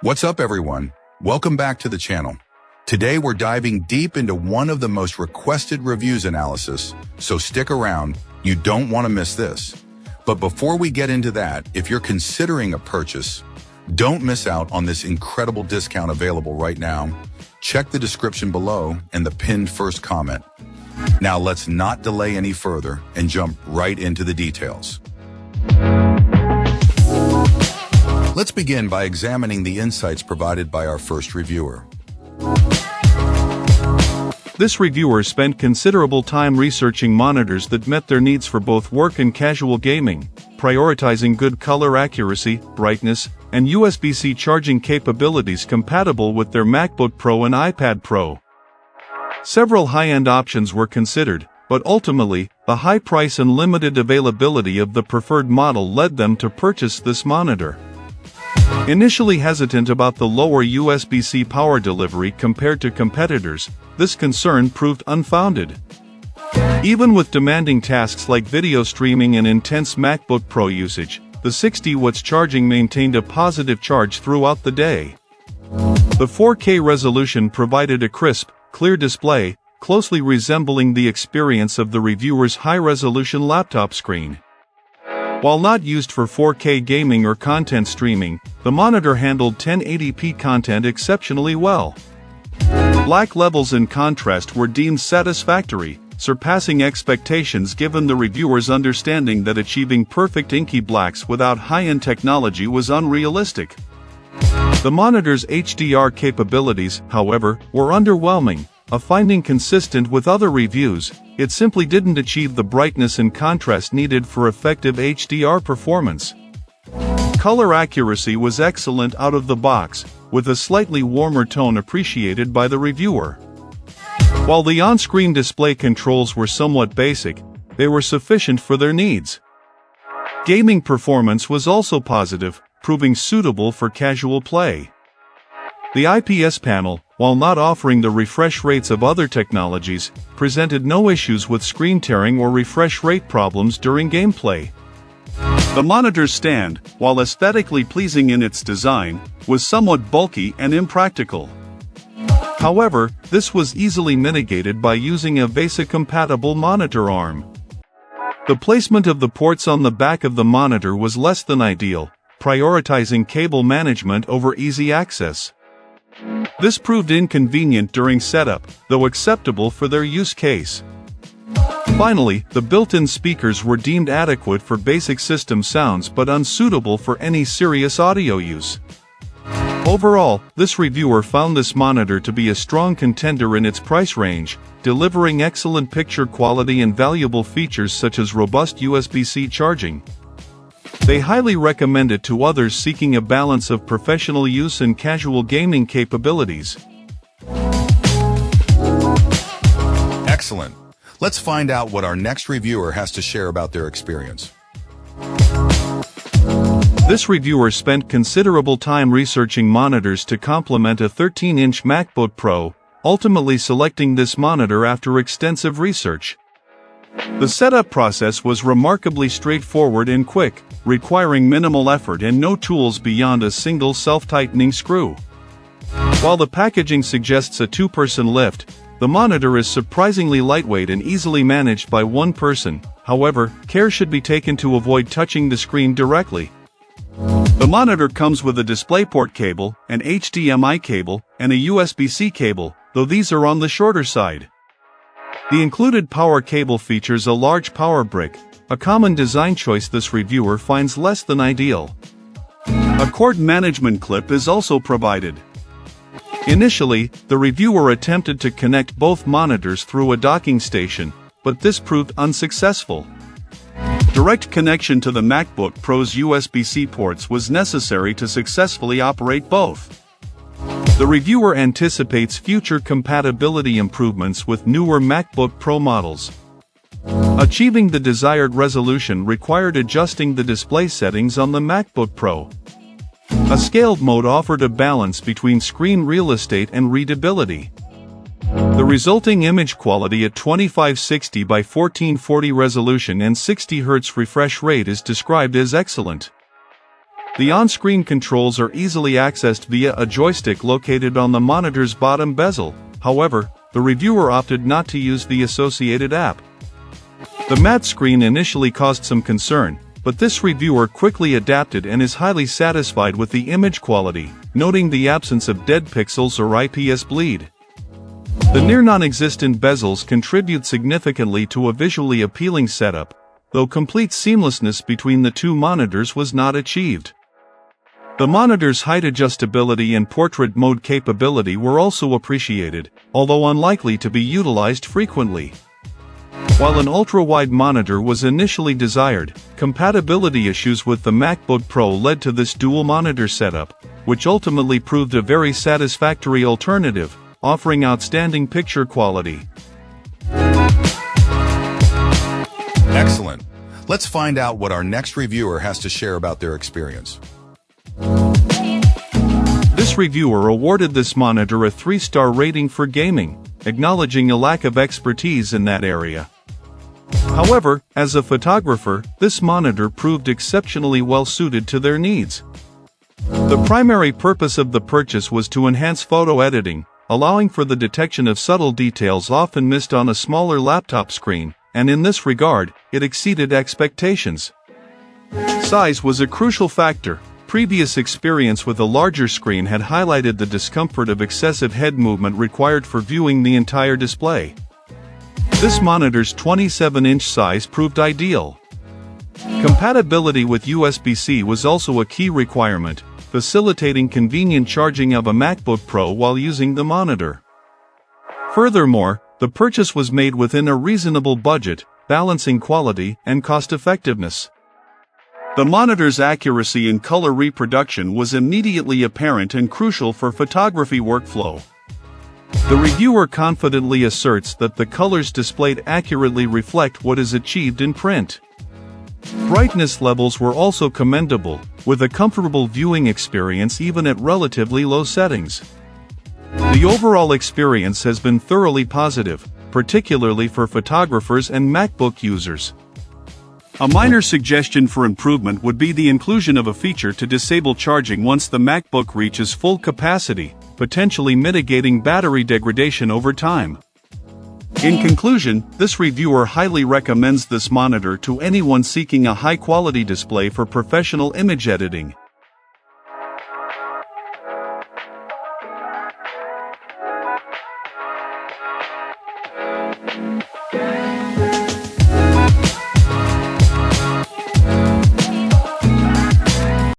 What's up, everyone? Welcome back to the channel. Today we're diving deep into one of the most requested reviews analysis, so stick around, you don't want to miss this. But before we get into that, if you're considering a purchase, don't miss out on this incredible discount available right now. Check the description below and the pinned first comment. Now let's not delay any further and jump right into the details. Let's begin by examining the insights provided by our first reviewer. This reviewer spent considerable time researching monitors that met their needs for both work and casual gaming, prioritizing good color accuracy, brightness, and USB-C charging capabilities compatible with their MacBook Pro and iPad Pro. Several high-end options were considered, but ultimately, the high price and limited availability of the preferred model led them to purchase this monitor. Initially hesitant about the lower USB-C power delivery compared to competitors, this concern proved unfounded. Even with demanding tasks like video streaming and intense MacBook Pro usage, the 60 watts charging maintained a positive charge throughout the day. The 4K resolution provided a crisp, clear display, closely resembling the experience of the reviewer's high-resolution laptop screen. While not used for 4K gaming or content streaming, the monitor handled 1080p content exceptionally well. Black levels and contrast were deemed satisfactory, surpassing expectations given the reviewer's understanding that achieving perfect inky blacks without high-end technology was unrealistic. The monitor's HDR capabilities, however, were underwhelming, a finding consistent with other reviews. It simply didn't achieve the brightness and contrast needed for effective HDR performance. Color accuracy was excellent out of the box, with a slightly warmer tone appreciated by the reviewer. While the on-screen display controls were somewhat basic, they were sufficient for their needs. Gaming performance was also positive, proving suitable for casual play. The IPS panel, while not offering the refresh rates of other technologies, presented no issues with screen tearing or refresh rate problems during gameplay. The monitor's stand, while aesthetically pleasing in its design, was somewhat bulky and impractical. However, this was easily mitigated by using a VESA-compatible monitor arm. The placement of the ports on the back of the monitor was less than ideal, prioritizing cable management over easy access. This proved inconvenient during setup, though acceptable for their use case. Finally, the built-in speakers were deemed adequate for basic system sounds but unsuitable for any serious audio use. Overall, this reviewer found this monitor to be a strong contender in its price range, delivering excellent picture quality and valuable features such as robust USB-C charging. They highly recommend it to others seeking a balance of professional use and casual gaming capabilities. Excellent. Let's find out what our next reviewer has to share about their experience. This reviewer spent considerable time researching monitors to complement a 13-inch MacBook Pro, ultimately selecting this monitor after extensive research. The setup process was remarkably straightforward and quick, requiring minimal effort and no tools beyond a single self-tightening screw. While the packaging suggests a two-person lift, the monitor is surprisingly lightweight and easily managed by one person. However, care should be taken to avoid touching the screen directly. The monitor comes with a DisplayPort cable, an HDMI cable, and a USB-C cable, though these are on the shorter side. The included power cable features a large power brick, a common design choice this reviewer finds less than ideal. A cord management clip is also provided. Initially, the reviewer attempted to connect both monitors through a docking station, but this proved unsuccessful. Direct connection to the MacBook Pro's USB-C ports was necessary to successfully operate both. The reviewer anticipates future compatibility improvements with newer MacBook Pro models. Achieving the desired resolution required adjusting the display settings on the MacBook Pro. A scaled mode offered a balance between screen real estate and readability. The resulting image quality at 2560 by 1440 resolution and 60 Hz refresh rate is described as excellent. The on-screen controls are easily accessed via a joystick located on the monitor's bottom bezel. However, the reviewer opted not to use the associated app. The matte screen initially caused some concern, but this reviewer quickly adapted and is highly satisfied with the image quality, noting the absence of dead pixels or IPS bleed. The near non-existent bezels contribute significantly to a visually appealing setup, though complete seamlessness between the two monitors was not achieved. The monitor's height adjustability and portrait mode capability were also appreciated, although unlikely to be utilized frequently. While an ultra-wide monitor was initially desired, compatibility issues with the MacBook Pro led to this dual monitor setup, which ultimately proved a very satisfactory alternative, offering outstanding picture quality. Excellent. Let's find out what our next reviewer has to share about their experience. This reviewer awarded this monitor a 3-star rating for gaming, acknowledging a lack of expertise in that area. However, as a photographer, this monitor proved exceptionally well suited to their needs. The primary purpose of the purchase was to enhance photo editing, allowing for the detection of subtle details often missed on a smaller laptop screen, and in this regard, it exceeded expectations. Size was a crucial factor. Previous experience with a larger screen had highlighted the discomfort of excessive head movement required for viewing the entire display. This monitor's 27-inch size proved ideal. Compatibility with USB-C was also a key requirement, facilitating convenient charging of a MacBook Pro while using the monitor. Furthermore, the purchase was made within a reasonable budget, balancing quality and cost-effectiveness. The monitor's accuracy in color reproduction was immediately apparent and crucial for photography workflow. The reviewer confidently asserts that the colors displayed accurately reflect what is achieved in print. Brightness levels were also commendable, with a comfortable viewing experience even at relatively low settings. The overall experience has been thoroughly positive, particularly for photographers and MacBook users. A minor suggestion for improvement would be the inclusion of a feature to disable charging once the MacBook reaches full capacity, potentially mitigating battery degradation over time. In conclusion, this reviewer highly recommends this monitor to anyone seeking a high-quality display for professional image editing.